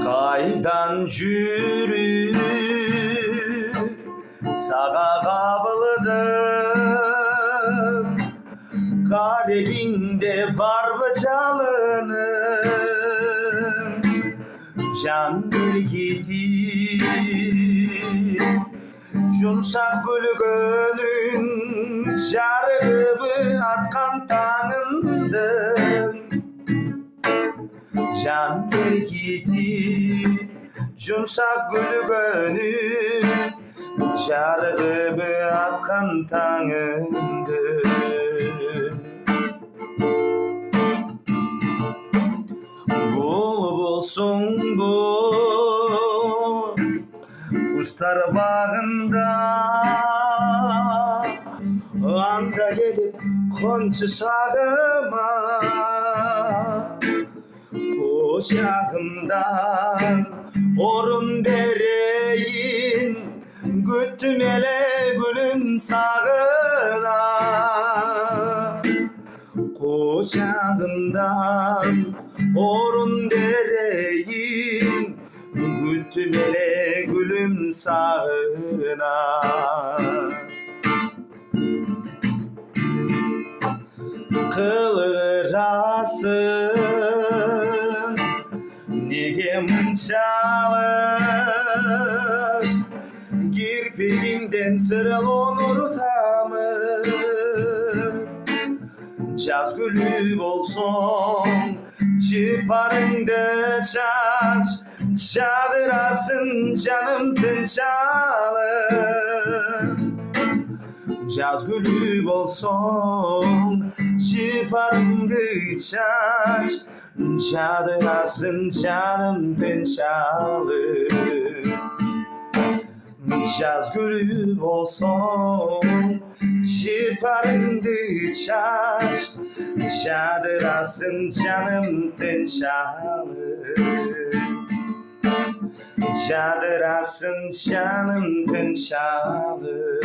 Kaydan jürü sağa kabıldım, karebinde barba çalının can bir gidi yumuşak gülgünün jarıbı atkan tanındın. Can bir gidi yumuşak gülgünün jarıbı atkan tanındın. Bulbulsun bu kuşlar bağında, anda gelip konçu sağıma, kucağımdan orun dereyin, güttüm ele gülüm sağına. Kucağımdan orun dereyin, güttüm ele gülüm sağına. Kılırasın nige munçalı, kirpiğimden sırıl onur tamı. Caz gülü olsun çıparında çaç, çadırasın canım tınçalı. Caz gülü olsun çıparında çaç, çadırasın canım tınçalı. Caz gülü olsun çıparında çaç, çadırasın canım tınçalı. Çadırasın canım tınçalı.